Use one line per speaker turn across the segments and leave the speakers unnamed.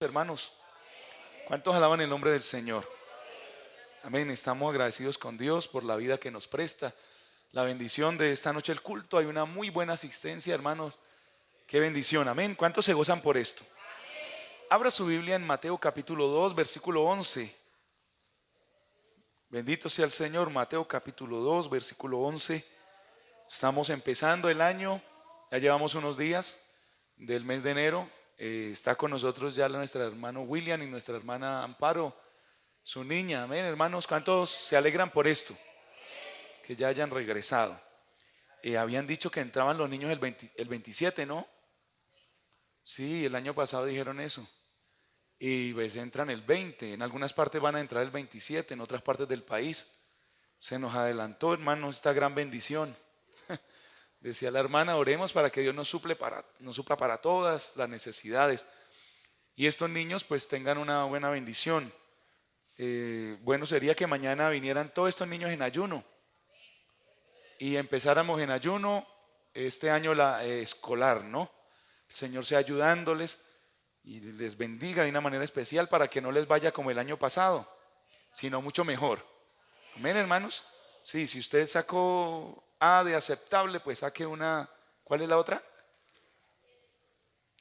hermanos? ¿Cuántos alaban el nombre del Señor? Amén, estamos agradecidos con Dios por la vida que nos presta, la bendición de esta noche, el culto. Hay una muy buena asistencia, hermanos. Qué bendición, amén. ¿Cuántos se gozan por esto? Abra su Biblia en Mateo capítulo 2, versículo 11. Bendito sea el Señor. Mateo capítulo 2, versículo 11. Estamos empezando el año, ya llevamos unos días del mes de enero. Está con nosotros ya nuestro hermano William y nuestra hermana Amparo, su niña. Amén, hermanos. ¿Cuántos se alegran por esto? Que ya hayan regresado. Habían dicho que entraban los niños el 27, ¿no? Sí, el año pasado dijeron eso. Y pues entran el 20. En algunas partes van a entrar el 27, en otras partes del país. Se nos adelantó, hermanos, esta gran bendición. Decía la hermana, oremos para que Dios nos supla para todas las necesidades. Y estos niños pues tengan una buena bendición. Bueno sería que mañana vinieran todos estos niños en ayuno y empezáramos en ayuno este año escolar, ¿no? El Señor sea ayudándoles y les bendiga de una manera especial para que no les vaya como el año pasado, sino mucho mejor. Amén, hermanos. Sí, si usted sacó A de aceptable, pues saque una. ¿Cuál es la otra?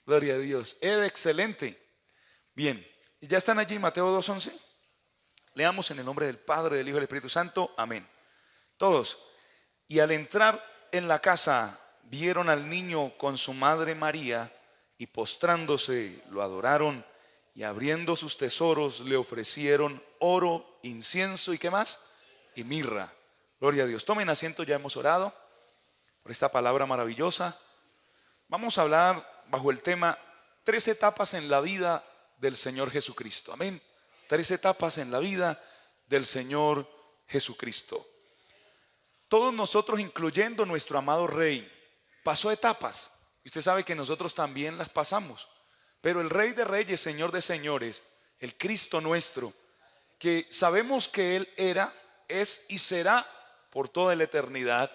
Gloria a Dios. E de excelente. Bien, ¿ya están allí Mateo 2:11? Leamos en el nombre del Padre, del Hijo y del Espíritu Santo. Amén. Todos. Y al entrar en la casa, vieron al niño con su madre María, y postrándose lo adoraron, y abriendo sus tesoros le ofrecieron oro, incienso y ¿qué más? Y mirra. Gloria a Dios. Tomen asiento, ya hemos orado por esta palabra maravillosa. Vamos a hablar bajo el tema 3 etapas en la vida del Señor Jesucristo. Amén. 3 etapas en la vida del Señor Jesucristo. Todos nosotros, incluyendo nuestro amado Rey, pasó etapas. Y usted sabe que nosotros también las pasamos. Pero el Rey de Reyes, Señor de Señores, el Cristo nuestro, que sabemos que Él era, es y será por toda la eternidad,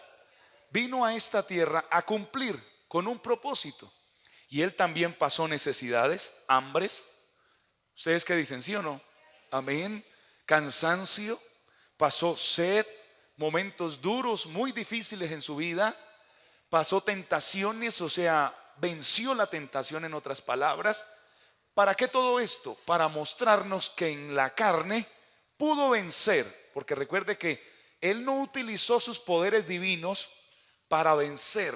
vino a esta tierra a cumplir con un propósito. Y Él también pasó necesidades, hambres. ¿Ustedes qué dicen, sí o no? Amén. Cansancio, pasó sed, momentos duros, muy difíciles en su vida. Pasó tentaciones, o sea, venció la tentación, en otras palabras. ¿Para qué todo esto? Para mostrarnos que en la carne pudo vencer, porque recuerde que Él no utilizó sus poderes divinos para vencer.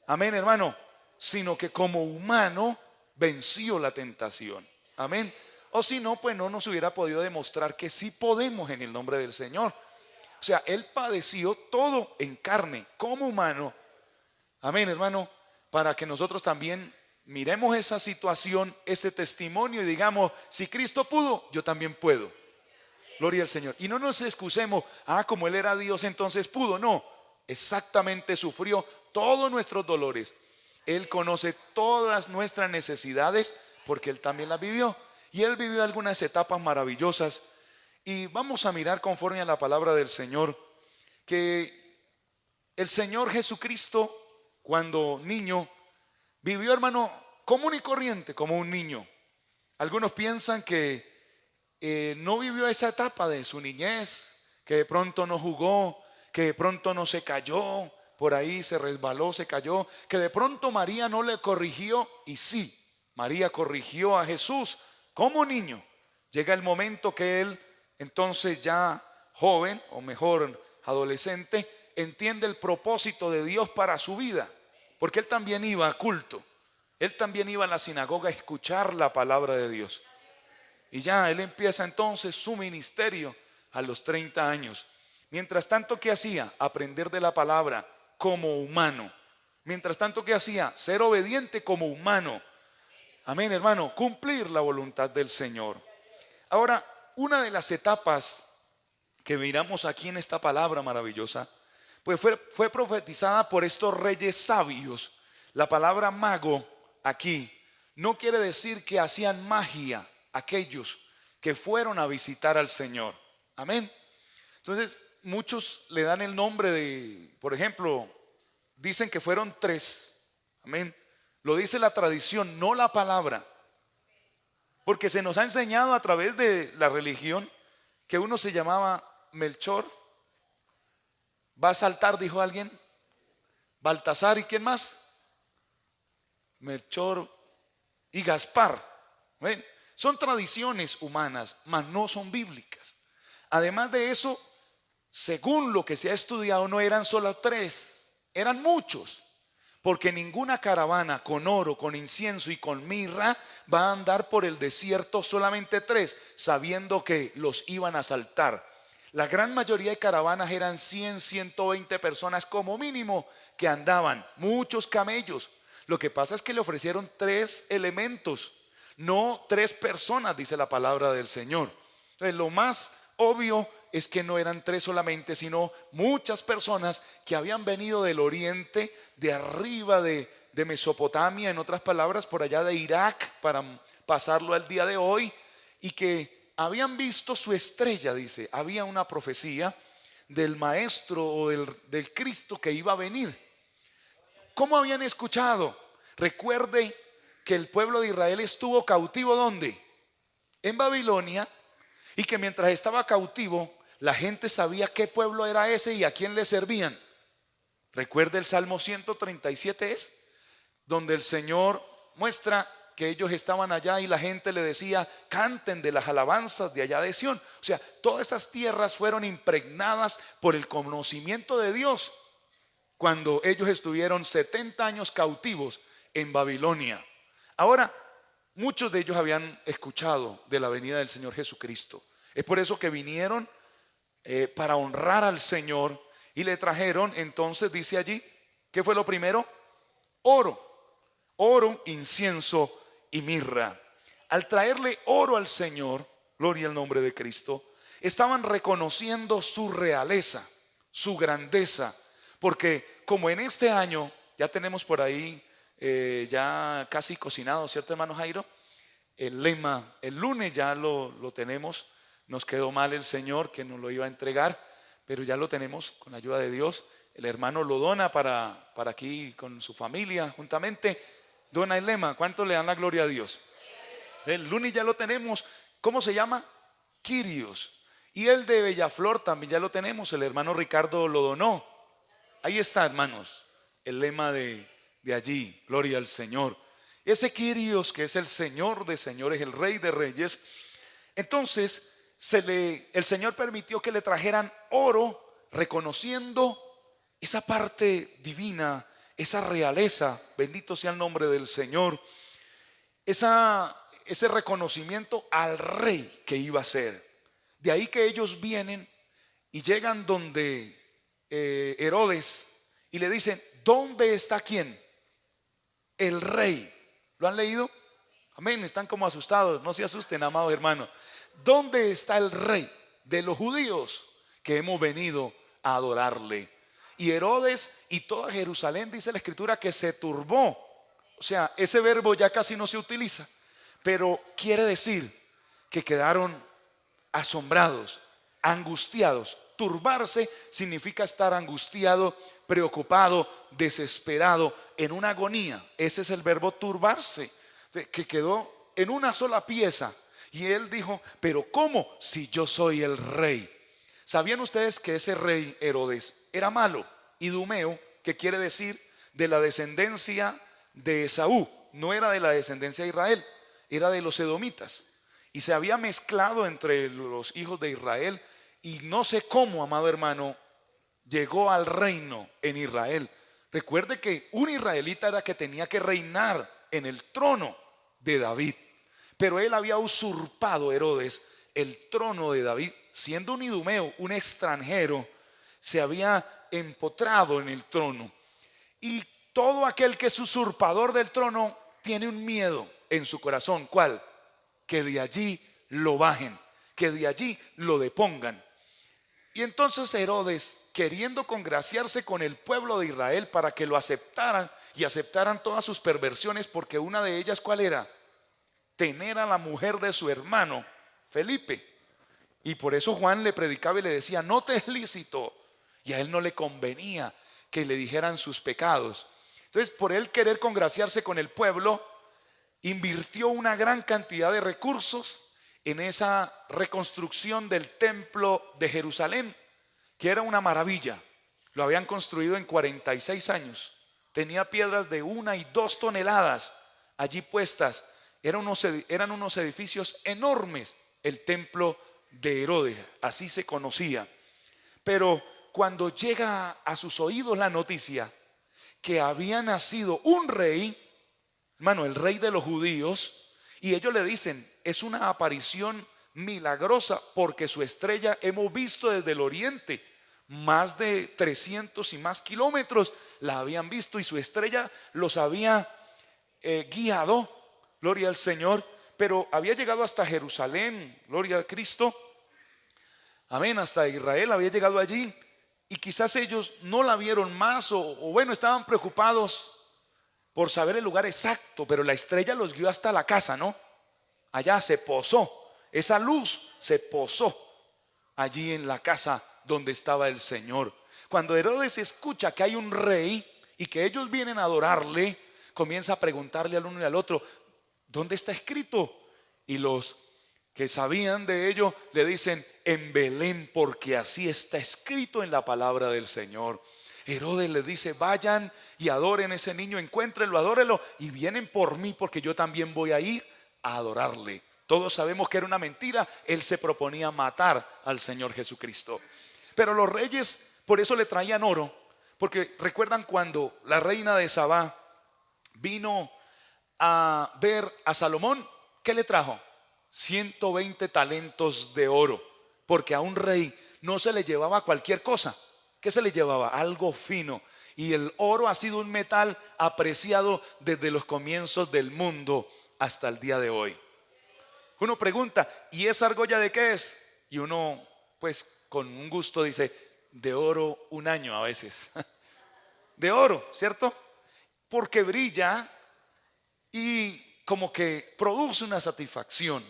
Amén, hermano. Sino que como humano venció la tentación. Amén. O si no, pues no nos hubiera podido demostrar que sí podemos en el nombre del Señor. O sea, Él padeció todo en carne, como humano. Amén, hermano. Para que nosotros también miremos esa situación, ese testimonio y digamos, si Cristo pudo, yo también puedo. Gloria al Señor. Y no nos excusemos, como Él era Dios, entonces pudo. No, exactamente sufrió todos nuestros dolores. Él conoce todas nuestras necesidades porque Él también las vivió. Y Él vivió algunas etapas maravillosas. Y vamos a mirar conforme a la palabra del Señor, que el Señor Jesucristo, cuando niño, vivió, hermano, común y corriente como un niño. Algunos piensan que no vivió esa etapa de su niñez, que de pronto no jugó, que de pronto no se cayó, por ahí se resbaló, se cayó, que de pronto María no le corrigió. Y sí, María corrigió a Jesús como niño. Llega el momento que él, entonces ya joven, o mejor adolescente, entiende el propósito de Dios para su vida, porque él también iba a culto, él también iba a la sinagoga a escuchar la palabra de Dios. Y ya él empieza entonces su ministerio a los 30 años. Mientras tanto, ¿qué hacía? Aprender de la palabra como humano. Mientras tanto, ¿qué hacía? Ser obediente como humano. Amén, hermano. Cumplir la voluntad del Señor. Ahora, una de las etapas que miramos aquí en esta palabra maravillosa, pues fue profetizada por estos reyes sabios. La palabra mago aquí no quiere decir que hacían magia aquellos que fueron a visitar al Señor. Amén. Entonces muchos le dan el nombre de, por ejemplo, dicen que fueron 3. Amén. Lo dice la tradición, no la palabra. Porque se nos ha enseñado a través de la religión que uno se llamaba Melchor, va a saltar, dijo alguien, Baltasar, ¿y quién más? Melchor y Gaspar. ¿Ven? Son tradiciones humanas, mas no son bíblicas. Además de eso, según lo que se ha estudiado, no eran solo tres, eran muchos. Porque ninguna caravana con oro, con incienso y con mirra va a andar por el desierto, solamente tres, sabiendo que los iban a asaltar. La gran mayoría de caravanas eran 100, 120 personas como mínimo que andaban, muchos camellos. Lo que pasa es que le ofrecieron tres elementos, no tres personas, dice la palabra del Señor. Entonces lo más obvio es que no eran tres solamente, sino muchas personas que habían venido del oriente, de arriba de Mesopotamia, en otras palabras, por allá de Irak, para pasarlo al día de hoy, y que habían visto su estrella, dice, había una profecía del maestro o del Cristo que iba a venir. ¿Cómo habían escuchado? Recuerde que el pueblo de Israel estuvo cautivo, ¿dónde? En Babilonia, y que mientras estaba cautivo, la gente sabía qué pueblo era ese y a quién le servían. Recuerde el Salmo 137 es, donde el Señor muestra que ellos estaban allá y la gente le decía, canten de las alabanzas de allá de Sión. O sea, todas esas tierras fueron impregnadas por el conocimiento de Dios cuando ellos estuvieron 70 años cautivos en Babilonia. Ahora, muchos de ellos habían escuchado de la venida del Señor Jesucristo. Es por eso que vinieron para honrar al Señor y le trajeron, entonces dice allí, ¿qué fue lo primero? Oro, incienso y mirra. Al traerle oro al Señor, gloria al nombre de Cristo, estaban reconociendo su realeza, su grandeza, porque como en este año ya tenemos por ahí ya casi cocinado, ¿cierto, hermano Jairo? El lema, el lunes ya lo tenemos. Nos quedó mal el Señor que nos lo iba a entregar, pero ya lo tenemos con la ayuda de Dios. El hermano lo dona para aquí con su familia juntamente. Dona el lema. ¿Cuánto le dan la gloria a Dios? El lunes ya lo tenemos. ¿Cómo se llama? Quirios. Y el de Bellaflor también ya lo tenemos. El hermano Ricardo lo donó. Ahí está, hermanos, el lema de allí. Gloria al Señor. Ese Quirios, que es el Señor de señores, el Rey de reyes. Entonces el Señor permitió que le trajeran oro, reconociendo esa parte divina, esa realeza, bendito sea el nombre del Señor, ese reconocimiento al rey que iba a ser. De ahí que ellos vienen y llegan donde Herodes y le dicen, ¿dónde está quién? El rey. ¿Lo han leído? Amén, están como asustados, no se asusten, amados hermanos. ¿Dónde está el rey de los judíos que hemos venido a adorarle? Y Herodes y toda Jerusalén, dice la escritura, que se turbó. O sea, ese verbo ya casi no se utiliza, pero quiere decir que quedaron asombrados, angustiados. Turbarse significa estar angustiado, preocupado, desesperado, en una agonía. Ese es el verbo turbarse, que quedó en una sola pieza. Y él dijo, pero ¿cómo si yo soy el rey? ¿Sabían ustedes que ese rey Herodes era malo? Idumeo, que quiere decir de la descendencia de Esaú. No era de la descendencia de Israel, era de los edomitas. Y se había mezclado entre los hijos de Israel. Y no sé cómo, amado hermano, llegó al reino en Israel. Recuerde que un israelita era que tenía que reinar en el trono de David. Pero él había usurpado, Herodes, el trono de David, siendo un idumeo, un extranjero, se había empotrado en el trono. Y todo aquel que es usurpador del trono tiene un miedo en su corazón. ¿Cuál? Que de allí lo bajen, que de allí lo depongan. Y entonces Herodes, queriendo congraciarse con el pueblo de Israel para que lo aceptaran y aceptaran todas sus perversiones, porque una de ellas, ¿cuál era? Tener a la mujer de su hermano Felipe. Y por eso Juan le predicaba y le decía, no te es lícito. Y a él no le convenía que le dijeran sus pecados. Entonces, por él querer congraciarse con el pueblo, invirtió una gran cantidad de recursos en esa reconstrucción del templo de Jerusalén, que era una maravilla. Lo habían construido en 46 años. Tenía piedras de 1 y 2 toneladas allí puestas. Eran unos edificios enormes, el templo de Herodes, así se conocía. Pero cuando llega a sus oídos la noticia que había nacido un rey, hermano, el rey de los judíos, y ellos le dicen, es una aparición milagrosa porque su estrella hemos visto desde el oriente, más de 300 y más kilómetros la habían visto y su estrella los había guiado, gloria al Señor, pero había llegado hasta Jerusalén, gloria a Cristo, amén, hasta Israel había llegado allí y quizás ellos no la vieron más o bueno, estaban preocupados por saber el lugar exacto, pero la estrella los guió hasta la casa, ¿no? Allá se posó, esa luz se posó allí en la casa donde estaba el Señor. Cuando Herodes escucha que hay un rey y que ellos vienen a adorarle, comienza a preguntarle al uno y al otro, ¿dónde está escrito? Y los que sabían de ello le dicen, en Belén, porque así está escrito en la palabra del Señor. Herodes les dice, vayan y adoren a ese niño, encuéntrenlo, adórenlo y vienen por mí porque yo también voy a ir a adorarle. Todos sabemos que era una mentira, él se proponía matar al Señor Jesucristo. Pero los reyes por eso le traían oro, porque recuerdan cuando la reina de Sabá vino a ver a Salomón, ¿qué le trajo? 120 talentos de oro, porque a un rey no se le llevaba cualquier cosa. ¿Qué se le llevaba? Algo fino. Y el oro ha sido un metal apreciado desde los comienzos del mundo hasta el día de hoy. Uno pregunta, ¿y esa argolla de qué es? Y uno, pues con un gusto dice, de oro un año a veces. De oro, ¿cierto? Porque brilla y como que produce una satisfacción.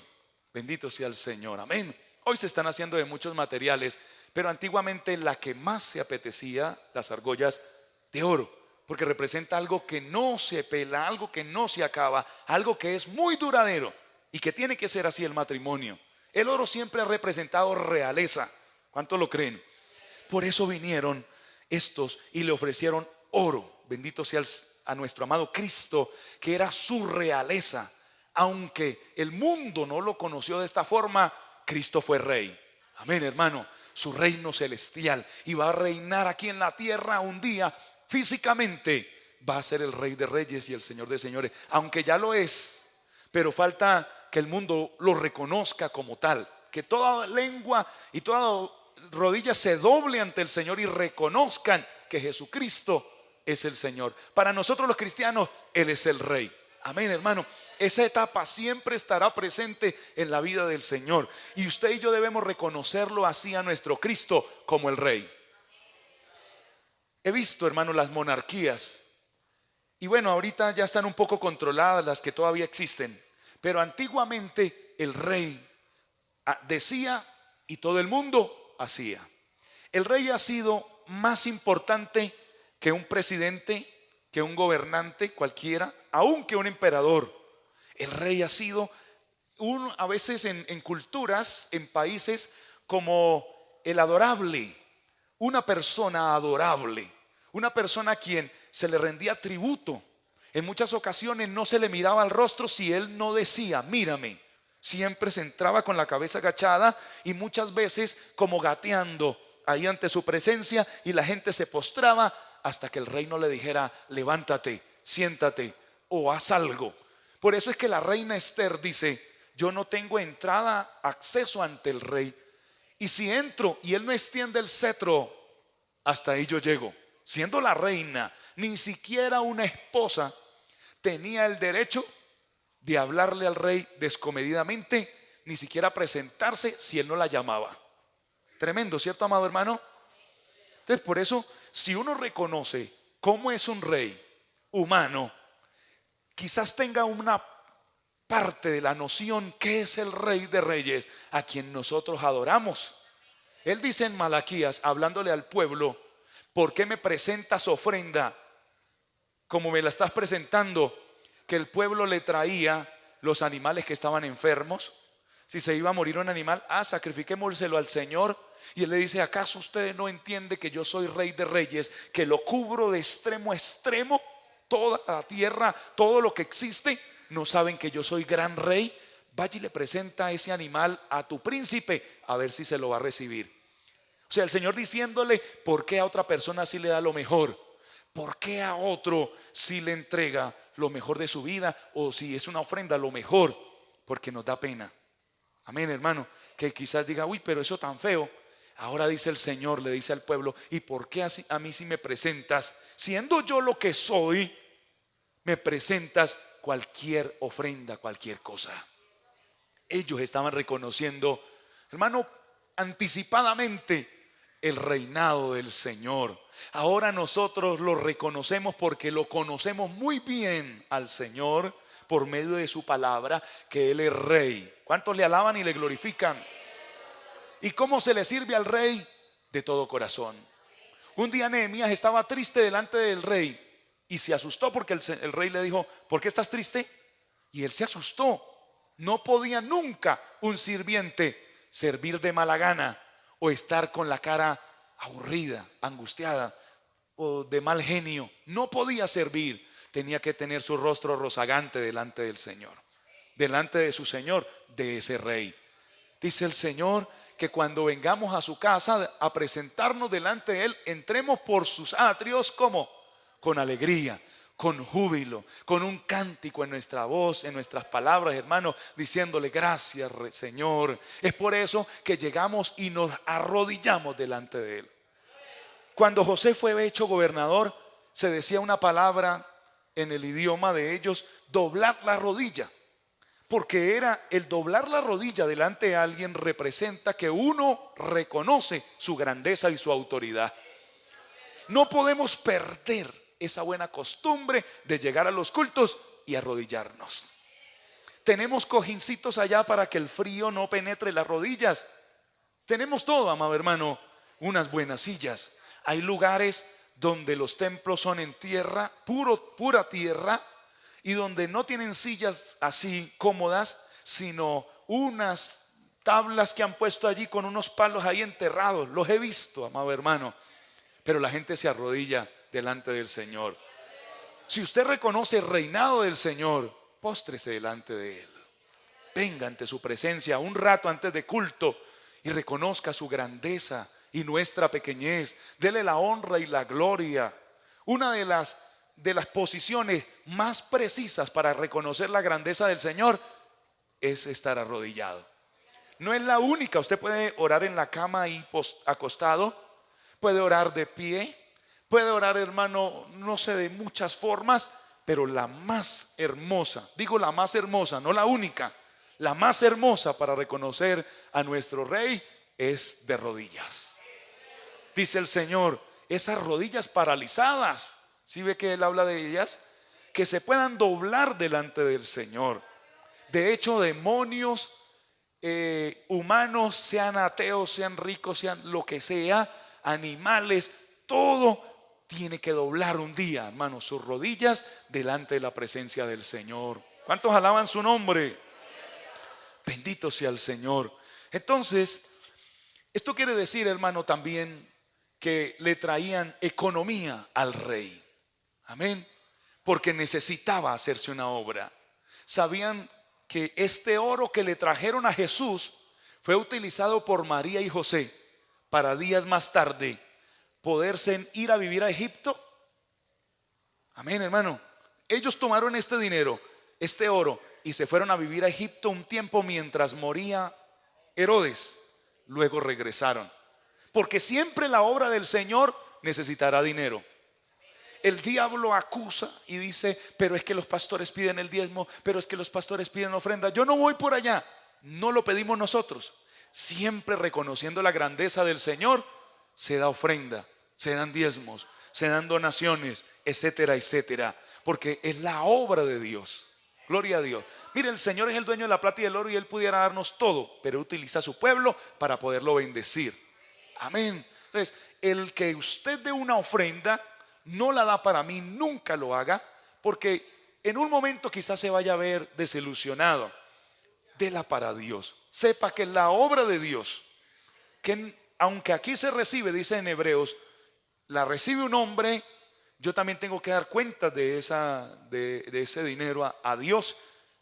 Bendito sea el Señor, amén. Hoy se están haciendo de muchos materiales, pero antiguamente la que más se apetecía, las argollas de oro, porque representa algo que no se pela, algo que no se acaba, algo que es muy duradero y que tiene que ser así el matrimonio. El oro siempre ha representado realeza. ¿Cuántos lo creen? Por eso vinieron estos y le ofrecieron oro. Bendito sea a nuestro amado Cristo, que era su realeza. Aunque el mundo no lo conoció de esta forma, Cristo fue rey. Amén, hermano. Su reino celestial y va a reinar aquí en la tierra un día físicamente. Va a ser el Rey de Reyes y el Señor de Señores, aunque ya lo es, pero falta que el mundo lo reconozca como tal, que toda lengua y toda rodilla se doble ante el Señor y reconozcan que Jesucristo es el Señor. Para nosotros los cristianos, Él es el Rey. Amén, hermano. Esa etapa siempre estará presente en la vida del Señor. Y usted y yo debemos reconocerlo así a nuestro Cristo como el Rey. He visto, hermano, las monarquías. Y bueno, ahorita ya están un poco controladas las que todavía existen. Pero antiguamente el rey decía y todo el mundo hacía. El rey ha sido más importante que un presidente, que un gobernante cualquiera, aun que un emperador. El rey ha sido a veces en culturas, en países, como el adorable, una persona adorable, una persona a quien se le rendía tributo. En muchas ocasiones no se le miraba al rostro si él no decía, mírame. Siempre se entraba con la cabeza agachada y muchas veces como gateando ahí ante su presencia, y la gente se postraba hasta que el rey no le dijera, levántate, siéntate o haz algo. Por eso es que la reina Esther dice, yo no tengo entrada, acceso ante el rey, y si entro y él no extiende el cetro, hasta ahí yo llego. Siendo la reina, ni siquiera una esposa tenía el derecho de hablarle al rey descomedidamente, ni siquiera presentarse si él no la llamaba. Tremendo, ¿cierto, amado hermano? Entonces, por eso, si uno reconoce cómo es un rey humano, quizás tenga una parte de la noción que es el Rey de Reyes, a quien nosotros adoramos. Él dice en Malaquías, hablándole al pueblo, ¿por qué me presentas ofrenda como me la estás presentando? que el pueblo le traía los animales que estaban enfermos. Si se iba a morir un animal, sacrifiquémoselo al Señor. Y él le dice: ¿acaso ustedes no entienden que yo soy Rey de Reyes, que lo cubro de extremo a extremo, toda la tierra, todo lo que existe? ¿No saben que yo soy gran rey? Vaya y le presenta ese animal a tu príncipe, a ver si se lo va a recibir. O sea, el Señor diciéndole: ¿por qué a otra persona sí le da lo mejor? ¿Por qué a otro sí le entrega lo mejor de su vida? O si es una ofrenda, lo mejor. Porque nos da pena. Amén, hermano. Que quizás diga: uy, pero eso tan feo. Ahora dice el Señor, le dice al pueblo: ¿y por qué así, a mí si me presentas, siendo yo lo que soy, me presentas cualquier ofrenda, cualquier cosa? Ellos estaban reconociendo, hermano, anticipadamente el reinado del Señor. Ahora nosotros lo reconocemos porque lo conocemos muy bien al Señor por medio de su palabra, que Él es Rey. ¿Cuántos le alaban y le glorifican? ¿Y cómo se le sirve al Rey? De todo corazón. Un día Nehemías estaba triste delante del rey y se asustó porque el rey le dijo: ¿por qué estás triste? Y él se asustó. No podía nunca un sirviente servir de mala gana o estar con la cara aburrida, angustiada o de mal genio. No podía servir. Tenía que tener su rostro rozagante delante del Señor, delante de su Señor, de ese rey. Dice el Señor que cuando vengamos a su casa a presentarnos delante de Él, entremos por sus atrios como con alegría, con júbilo, con un cántico en nuestra voz, en nuestras palabras, hermanos, diciéndole: gracias, Señor. Es por eso que llegamos y nos arrodillamos delante de Él. Cuando José fue hecho gobernador, se decía una palabra en el idioma de ellos: doblar la rodilla. Porque era el doblar la rodilla delante de alguien, representa que uno reconoce su grandeza y su autoridad. No podemos perder esa buena costumbre de llegar a los cultos y arrodillarnos. Tenemos cojincitos allá para que el frío no penetre las rodillas. Tenemos todo, amado hermano, unas buenas sillas. Hay lugares donde los templos son en tierra, pura tierra, y donde no tienen sillas así cómodas, sino unas tablas que han puesto allí con unos palos ahí enterrados. Los he visto, amado hermano. Pero la gente se arrodilla delante del Señor. Si usted reconoce el reinado del Señor, póstrese delante de Él. Venga ante su presencia un rato antes de culto y reconozca su grandeza y nuestra pequeñez. Dele la honra y la gloria. Una de las posiciones más precisas para reconocer la grandeza del Señor es estar arrodillado. No es la única. Usted puede orar en la cama y acostado, puede orar de pie, puede orar, hermano, no sé, de muchas formas, pero la más hermosa, digo la más hermosa, no la única, la más hermosa para reconocer a nuestro Rey es de rodillas. Dice el Señor: esas rodillas paralizadas, ¿sí ve que Él habla de ellas? Que se puedan doblar delante del Señor. De hecho, demonios, humanos, sean ateos, sean ricos, sean lo que sea, animales, todo tiene que doblar un día, hermanos, sus rodillas delante de la presencia del Señor. ¿Cuántos alaban su nombre? Bendito sea el Señor. Entonces, esto quiere decir, hermano, también que le traían economía al rey. Amén. Porque necesitaba hacerse una obra. Sabían que este oro que le trajeron a Jesús fue utilizado por María y José para días más tarde poderse ir a vivir a Egipto. Amén, hermano. Ellos tomaron este dinero, este oro, y se fueron a vivir a Egipto un tiempo mientras moría Herodes. Luego regresaron. Porque siempre la obra del Señor necesitará dinero. El diablo acusa y dice: pero es que los pastores piden el diezmo, pero es que los pastores piden ofrenda. Yo no voy por allá. No lo pedimos nosotros. Siempre reconociendo la grandeza del Señor, se da ofrenda, se dan diezmos, se dan donaciones, etcétera, etcétera. Porque es la obra de Dios. Gloria a Dios. Mire, el Señor es el dueño de la plata y del oro, y Él pudiera darnos todo, pero utiliza a su pueblo para poderlo bendecir. Amén. Entonces, el que usted dé una ofrenda, no la da para mí, nunca lo haga, porque en un momento quizás se vaya a ver desilusionado, dela para Dios. Sepa que la obra de Dios, que aunque aquí se recibe, dice en Hebreos, la recibe un hombre, yo también tengo que dar cuenta de ese dinero a Dios,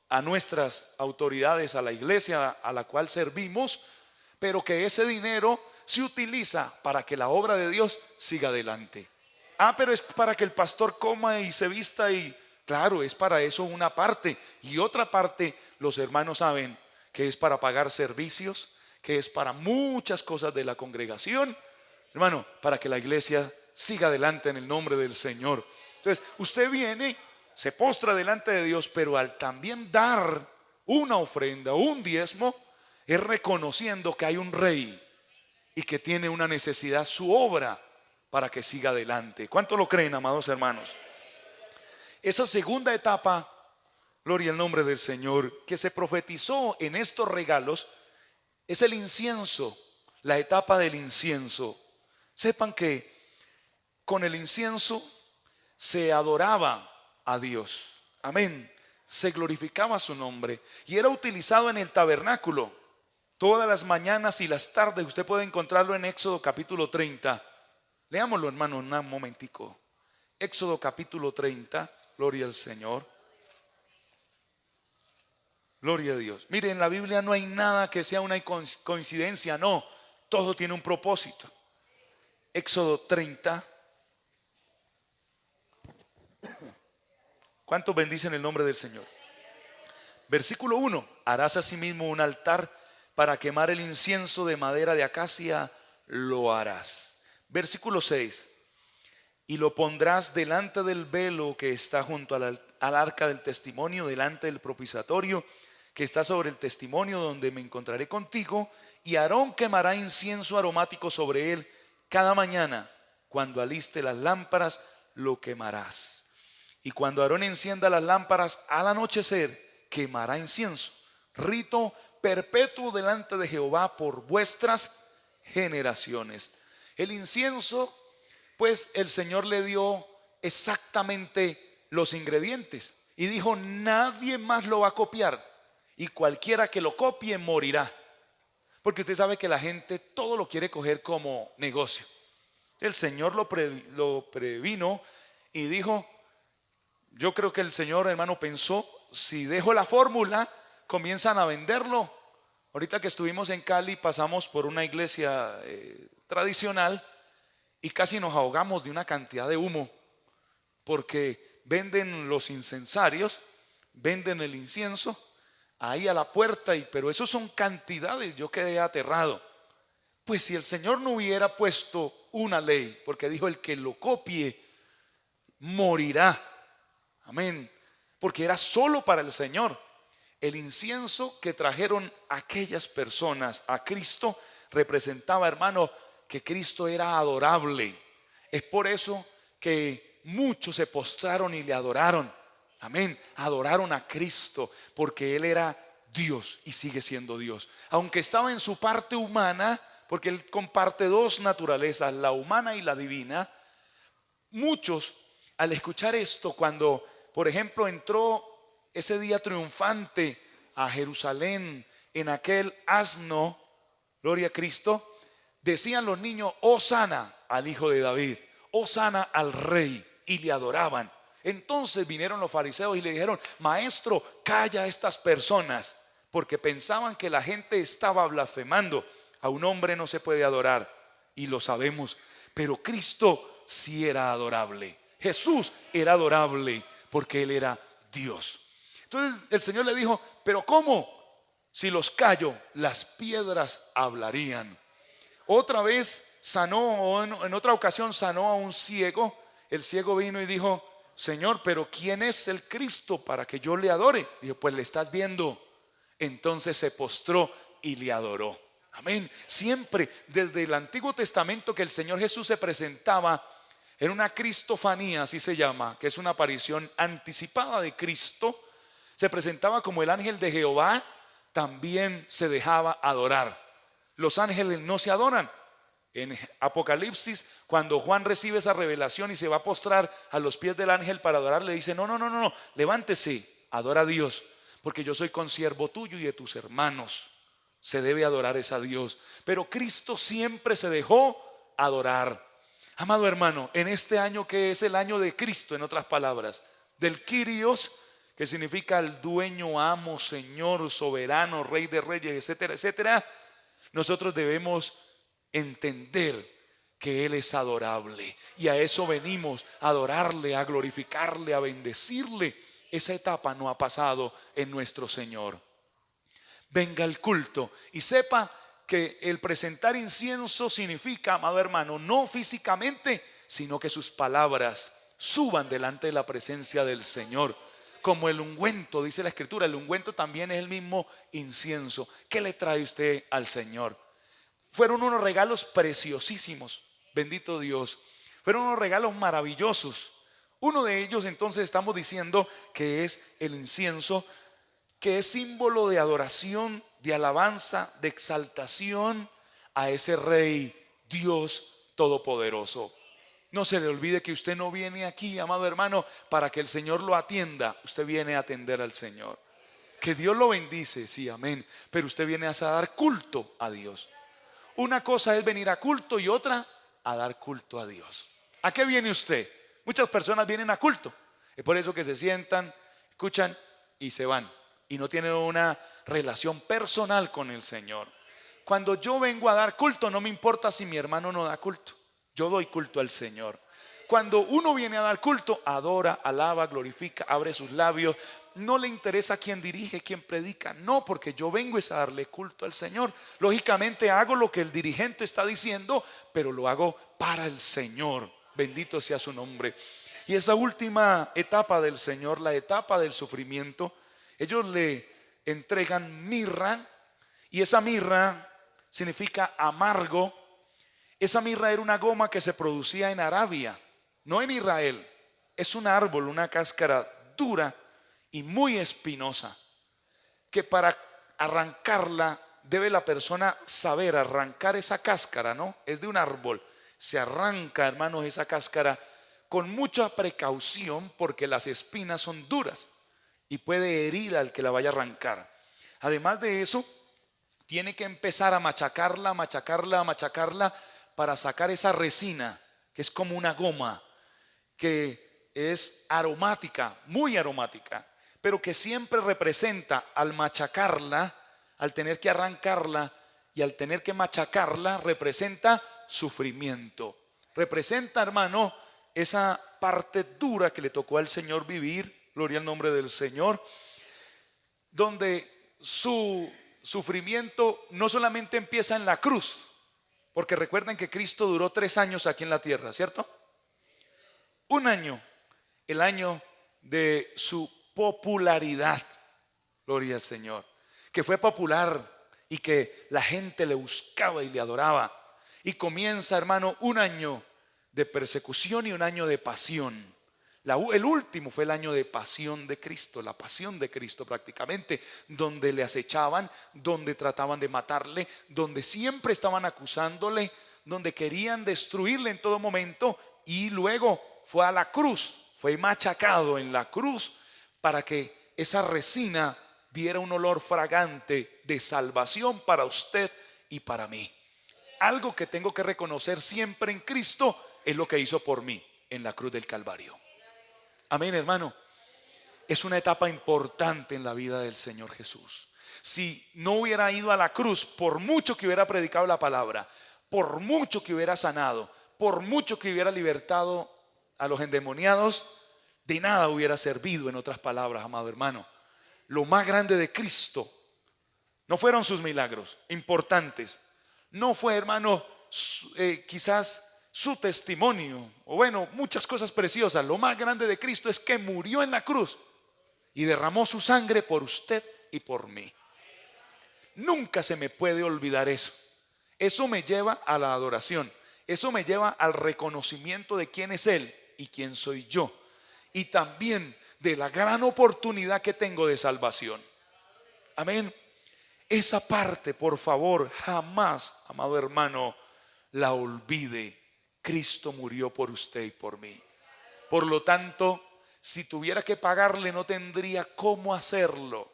a nuestras autoridades, a la iglesia a la cual servimos, pero que ese dinero se utiliza para que la obra de Dios siga adelante. Pero es para que el pastor coma y se vista, y claro, es para eso una parte, y otra parte los hermanos saben que es para pagar servicios, que es para muchas cosas de la congregación, hermano, para que la iglesia siga adelante en el nombre del Señor. Entonces usted viene, se postra delante de Dios, pero al también dar una ofrenda, un diezmo, es reconociendo que hay un rey y que tiene una necesidad su obra para que siga adelante. ¿Cuánto lo creen, amados hermanos? Esa segunda etapa, gloria al nombre del Señor, que se profetizó en estos regalos, es el incienso, la etapa del incienso. Sepan que con el incienso se adoraba a Dios, amén, se glorificaba su nombre y era utilizado en el tabernáculo todas las mañanas y las tardes. Usted puede encontrarlo en Éxodo capítulo 30. Leámoslo, hermano, un momentico. Éxodo capítulo 30, gloria al Señor. Gloria a Dios. Mire, en la Biblia no hay nada que sea una coincidencia, no, todo tiene un propósito. Éxodo 30. ¿Cuántos bendicen el nombre del Señor? Versículo 1. Harás asimismo un altar para quemar el incienso de madera de acacia, lo harás. Versículo 6. Y lo pondrás delante del velo que está junto al arca del testimonio, delante del propiciatorio que está sobre el testimonio, donde me encontraré contigo. Y Aarón quemará incienso aromático sobre él cada mañana. Cuando aliste las lámparas, lo quemarás. Y cuando Aarón encienda las lámparas al anochecer, quemará incienso. Rito perpetuo delante de Jehová por vuestras generaciones. El incienso, pues el Señor le dio exactamente los ingredientes y dijo: nadie más lo va a copiar, y cualquiera que lo copie morirá. Porque usted sabe que la gente todo lo quiere coger como negocio. El Señor lo previno y dijo: yo creo que el Señor, hermano, pensó, si dejo la fórmula, comienzan a venderlo. Ahorita que estuvimos en Cali, pasamos por una iglesia tradicional y casi nos ahogamos de una cantidad de humo, porque venden los incensarios, venden el incienso ahí a la puerta, pero eso son cantidades. Yo quedé aterrado. Pues si el Señor no hubiera puesto una ley, porque dijo: el que lo copie morirá. Amén. Porque era solo para el Señor. El incienso que trajeron aquellas personas a Cristo representaba, hermano, que Cristo era adorable. Es por eso que muchos se postraron y le adoraron. Amén. Adoraron a Cristo porque Él era Dios y sigue siendo Dios. Aunque estaba en su parte humana, porque Él comparte dos naturalezas, la humana y la divina. Muchos, al escuchar esto, cuando por ejemplo entró ese día triunfante a Jerusalén en aquel asno, gloria a Cristo, decían los niños: hosana al hijo de David, hosana al rey, y le adoraban. Entonces vinieron los fariseos y le dijeron: maestro, calla a estas personas, porque pensaban que la gente estaba blasfemando. A un hombre no se puede adorar, y lo sabemos, pero Cristo sí era adorable. Jesús era adorable porque Él era Dios. Entonces el Señor le dijo: pero ¿cómo? Si los callo, las piedras hablarían. Otra vez sanó, en otra ocasión sanó a un ciego. El ciego vino y dijo: Señor, pero ¿quién es el Cristo para que yo le adore? Dijo: pues le estás viendo. Entonces se postró y le adoró. Amén. Siempre desde el Antiguo Testamento que el Señor Jesús se presentaba en una cristofanía, así se llama, que es una aparición anticipada de Cristo, se presentaba como el ángel de Jehová, también se dejaba adorar. Los ángeles no se adoran, En Apocalipsis, cuando Juan recibe esa revelación y se va a postrar a los pies del ángel para adorar, le dice: no, no, no, no, no, levántese, adora a Dios, porque yo soy consiervo tuyo y de tus hermanos. Se debe adorar es a Dios. Pero Cristo siempre se dejó adorar. Amado hermano, en este año que es el año de Cristo, en otras palabras, del Kyrios, que significa el dueño, amo, señor, soberano, rey de reyes, etcétera, etcétera, nosotros debemos entender que Él es adorable, y a eso venimos, a adorarle, a glorificarle, a bendecirle. Esa etapa no ha pasado en nuestro Señor. Venga el culto y sepa que el presentar incienso significa, amado hermano, no físicamente, sino que sus palabras suban delante de la presencia del Señor. Como el ungüento, dice la Escritura, el ungüento también es el mismo incienso. ¿Qué le trae usted al Señor? Fueron unos regalos preciosísimos, bendito Dios. Fueron unos regalos maravillosos. Uno de ellos, entonces, estamos diciendo que es el incienso, que es símbolo de adoración, de alabanza, de exaltación a ese Rey, Dios Todopoderoso. No se le olvide que usted no viene aquí, amado hermano, para que el Señor lo atienda. Usted viene a atender al Señor. Que Dios lo bendice, sí, amén. Pero usted viene a dar culto a Dios. Una cosa es venir a culto y otra a dar culto a Dios. ¿A qué viene usted? Muchas personas vienen a culto. Es por eso que se sientan, escuchan y se van. Y no tienen una relación personal con el Señor. Cuando yo vengo a dar culto, no me importa si mi hermano no da culto. Yo doy culto al Señor. Cuando uno viene a dar culto, adora, alaba, glorifica, abre sus labios. No le interesa quién dirige, quién predica. No, porque yo vengo es a darle culto al Señor. Lógicamente hago lo que el dirigente está diciendo, pero lo hago para el Señor. Bendito sea su nombre. Y esa última etapa del Señor, la etapa del sufrimiento, ellos le entregan mirra, y esa mirra significa amargo. Esa mirra era una goma que se producía en Arabia, no en Israel. Es un árbol, una cáscara dura y muy espinosa, que para arrancarla debe la persona saber arrancar esa cáscara, ¿no? Es de un árbol. Se arranca, hermanos, esa cáscara con mucha precaución, porque las espinas son duras y puede herir al que la vaya a arrancar. Además de eso, tiene que empezar a machacarla, machacarla, machacarla, para sacar esa resina, que es como una goma, que es aromática, muy aromática, pero que siempre representa, al machacarla, al tener que arrancarla y al tener que machacarla, representa sufrimiento. Representa, hermano, esa parte dura que le tocó al Señor vivir, gloria al nombre del Señor, donde su sufrimiento no solamente empieza en la cruz, porque recuerden que Cristo duró 3 años aquí en la tierra, ¿cierto? Un año, el año de su popularidad, gloria al Señor, que fue popular y que la gente le buscaba y le adoraba. Y comienza, hermano, un año de persecución y un año de pasión. El último fue el año de pasión de Cristo, la pasión de Cristo prácticamente, donde le acechaban, donde trataban de matarle, donde siempre estaban acusándole, donde querían destruirle en todo momento. Y luego fue a la cruz, fue machacado en la cruz para que esa resina diera un olor fragante de salvación para usted y para mí. Algo que tengo que reconocer siempre en Cristo es lo que hizo por mí en la cruz del Calvario. Amén, hermano. Es una etapa importante en la vida del Señor Jesús. Si no hubiera ido a la cruz, por mucho que hubiera predicado la palabra, por mucho que hubiera sanado, por mucho que hubiera libertado a los endemoniados, de nada hubiera servido. En otras palabras, amado hermano, lo más grande de Cristo no fueron sus milagros importantes, no fue, hermano, quizás su testimonio, o bueno, muchas cosas preciosas. Lo más grande de Cristo es que murió en la cruz y derramó su sangre por usted y por mí. Nunca se me puede olvidar eso. Eso me lleva a la adoración. Eso me lleva al reconocimiento de quién es Él y quién soy yo. Y también de la gran oportunidad que tengo de salvación. Amén. Esa parte, por favor, jamás, amado hermano, la olvide. Cristo murió por usted y por mí. Por lo tanto, si tuviera que pagarle, no tendría cómo hacerlo.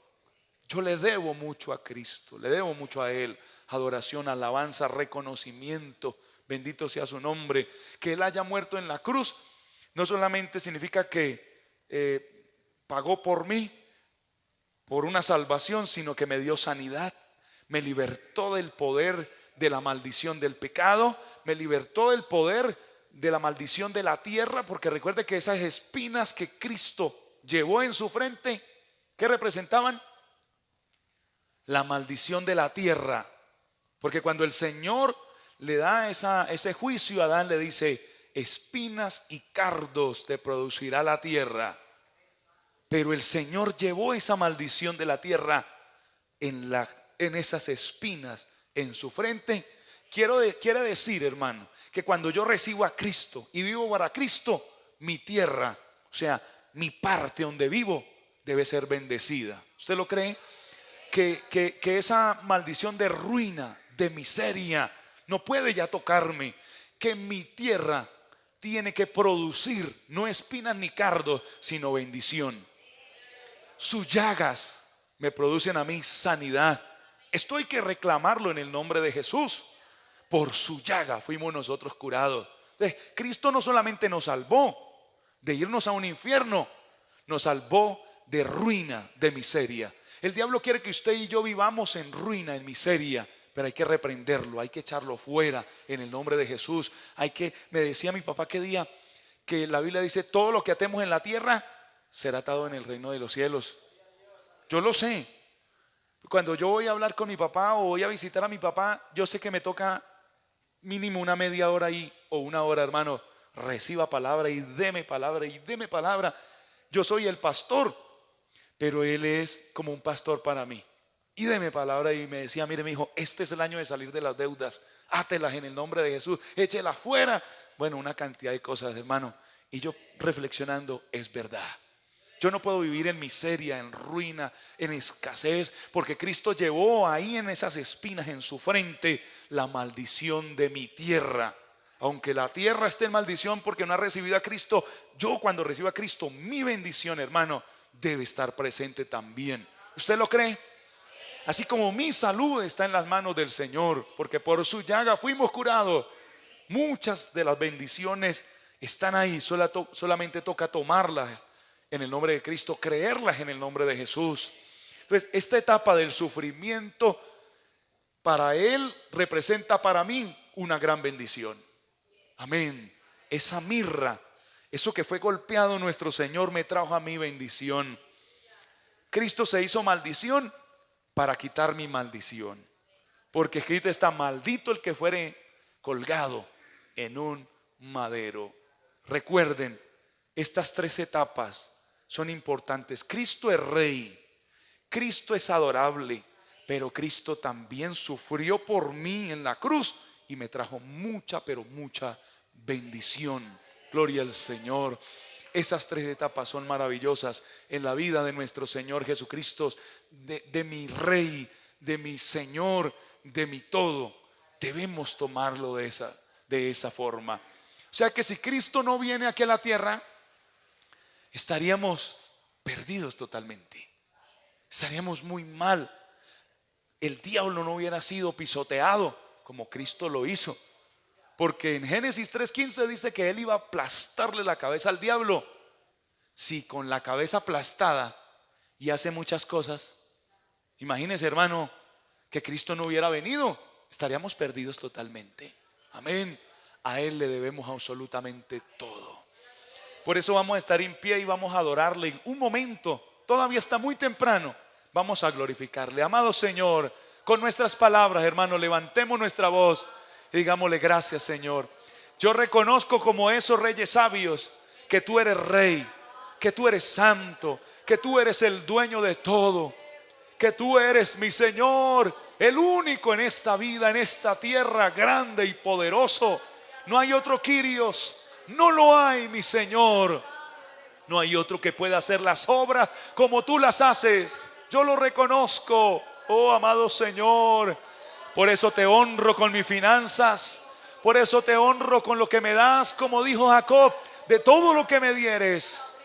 Yo le debo mucho a Cristo, le debo mucho a Él. Adoración, alabanza, reconocimiento, bendito sea su nombre. Que Él haya muerto en la cruz no solamente significa que pagó por mí, por una salvación, sino que me dio sanidad, me libertó del poder de la maldición del pecado, me libertó del poder de la maldición de la tierra, porque recuerde que esas espinas que Cristo llevó en su frente, ¿qué representaban? La maldición de la tierra. Porque cuando el Señor le da ese juicio a Adán, le dice: espinas y cardos te producirá la tierra. Pero el Señor llevó esa maldición de la tierra en esas espinas en su frente. Quiere decir, hermano, que cuando yo recibo a Cristo y vivo para Cristo, mi tierra, o sea, mi parte donde vivo, debe ser bendecida. ¿Usted lo cree? Que esa maldición de ruina, de miseria, no puede ya tocarme. Que mi tierra tiene que producir no espinas ni cardos, sino bendición. Sus llagas me producen a mí sanidad. Esto hay que reclamarlo en el nombre de Jesús. Por su llaga fuimos nosotros curados. Entonces, Cristo no solamente nos salvó de irnos a un infierno, nos salvó de ruina, de miseria. El diablo quiere que usted y yo vivamos en ruina, en miseria, pero hay que reprenderlo, hay que echarlo fuera en el nombre de Jesús. Me decía mi papá que día que la Biblia dice: todo lo que atemos en la tierra será atado en el reino de los cielos. Yo lo sé. Cuando yo voy a hablar con mi papá o voy a visitar a mi papá, yo sé que me toca mínimo una media hora ahí o una hora, hermano. Reciba palabra y deme palabra y deme palabra. Yo soy el pastor, pero él es como un pastor para mí. Y deme palabra. Y me decía: mire, mi hijo, este es el año de salir de las deudas, átelas en el nombre de Jesús, échelas fuera. Bueno, una cantidad de cosas, hermano. Y yo reflexionando, es verdad. Yo no puedo vivir en miseria, en ruina, en escasez, porque Cristo llevó ahí en esas espinas en su frente la maldición de mi tierra. Aunque la tierra esté en maldición porque no ha recibido a Cristo, yo cuando recibo a Cristo, mi bendición, hermano, debe estar presente también. ¿Usted lo cree? Así como mi salud está en las manos del Señor, porque por su llaga fuimos curados. Muchas de las bendiciones están ahí, solamente toca tomarlas en el nombre de Cristo, creerlas en el nombre de Jesús. Entonces, esta etapa del sufrimiento para Él representa para mí una gran bendición. Amén. Esa mirra, eso que fue golpeado nuestro Señor, me trajo a mí bendición. Cristo se hizo maldición para quitar mi maldición, porque escrito está: maldito el que fuere colgado en un madero. Recuerden, estas tres etapas son importantes. Cristo es rey, Cristo es adorable, pero Cristo también sufrió por mí en la cruz y me trajo mucha, pero mucha bendición. Gloria al Señor. Esas tres etapas son maravillosas en la vida de nuestro Señor Jesucristo, de mi Rey, de mi Señor, de mi todo. Debemos tomarlo de esa forma. O sea que si Cristo no viene aquí a la tierra, estaríamos perdidos totalmente. Estaríamos muy mal. El diablo no hubiera sido pisoteado como Cristo lo hizo. Porque en Génesis 3:15 dice que Él iba a aplastarle la cabeza al diablo. Si con la cabeza aplastada y hace muchas cosas, imagínese, hermano, que Cristo no hubiera venido, estaríamos perdidos totalmente. Amén. A Él le debemos absolutamente todo. Por eso vamos a estar en pie y vamos a adorarle en un momento. Todavía está muy temprano. Vamos a glorificarle. Amado Señor, con nuestras palabras, hermano, levantemos nuestra voz y digámosle: gracias, Señor. Yo reconozco como esos reyes sabios que tú eres rey, que tú eres santo, que tú eres el dueño de todo, que tú eres mi Señor, el único en esta vida, en esta tierra, grande y poderoso. No hay otro Kyrios, no lo hay, mi Señor. No hay otro que pueda hacer las obras como tú las haces. Yo lo reconozco, oh amado Señor. Por eso te honro con mis finanzas, Por eso te honro con lo que me das, como dijo Jacob, de todo lo que me dieres.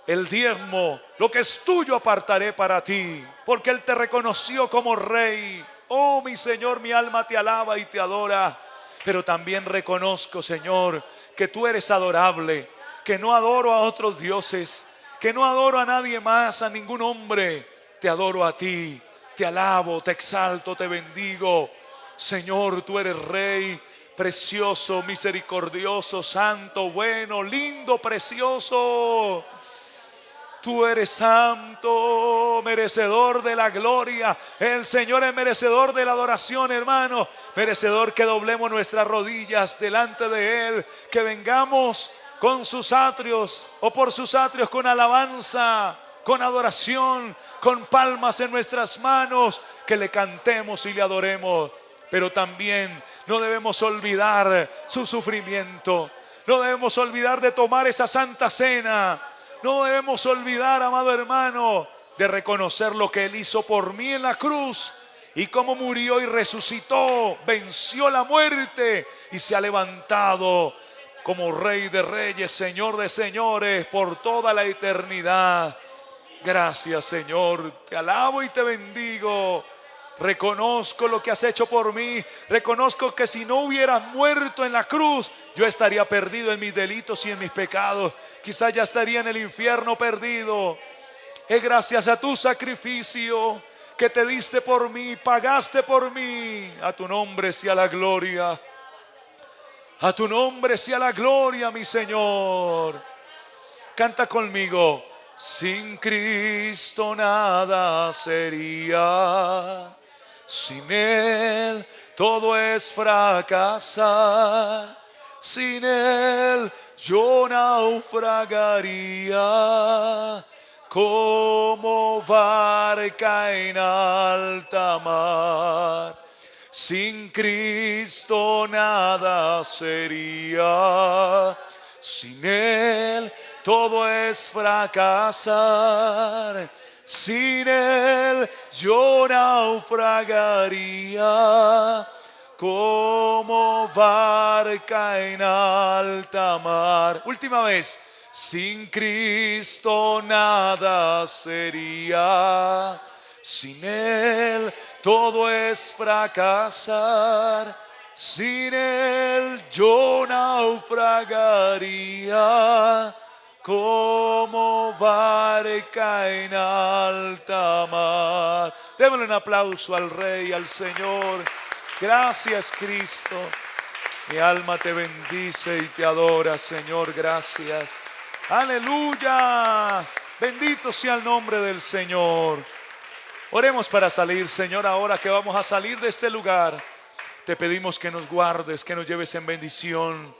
El diezmo, lo que es tuyo apartaré para ti, porque Él te reconoció como rey. Oh, mi Señor, mi alma te alaba y te adora. Pero también reconozco, Señor, que tú eres adorable, que no adoro a otros dioses, que no adoro a nadie más, a ningún hombre. Te adoro a ti, te alabo, te exalto, te bendigo. Señor, tú eres rey, precioso, misericordioso, santo, bueno, lindo, precioso. Tú eres santo, merecedor de la gloria. El Señor es merecedor de la adoración, hermano. Merecedor que doblemos nuestras rodillas delante de Él. Que vengamos con sus atrios o por sus atrios con alabanza, con adoración, con palmas en nuestras manos. Que le cantemos y le adoremos. Pero también no debemos olvidar su sufrimiento. No debemos olvidar de tomar esa santa cena. No debemos olvidar, amado hermano, de reconocer lo que Él hizo por mí en la cruz y cómo murió y resucitó, venció la muerte y se ha levantado como Rey de Reyes, Señor de Señores, por toda la eternidad. Gracias, Señor, te alabo y te bendigo. Reconozco lo que has hecho por mí. Reconozco que si no hubieras muerto en la cruz, yo estaría perdido en mis delitos y en mis pecados. Quizás ya estaría en el infierno perdido. Es gracias a tu sacrificio que te diste por mí, pagaste por mí. A tu nombre sea la gloria. A tu nombre sea la gloria, mi Señor. Canta conmigo. Sin Cristo nada sería. Sin Él todo es fracasar. Sin Él yo naufragaría como barca en alta mar. Sin Cristo nada sería. Sin Él todo es fracasar. Sin Él yo naufragaría como barca en alta mar. Última vez. Sin Cristo nada sería. Sin Él todo es fracasar. Sin Él yo naufragaría como barca en alta mar. Démosle un aplauso al Rey, al Señor. Gracias, Cristo. Mi alma te bendice y te adora, Señor. Gracias. Aleluya. Bendito sea el nombre del Señor. Oremos para salir, Señor, ahora que vamos a salir de este lugar. Te pedimos que nos guardes, que nos lleves en bendición.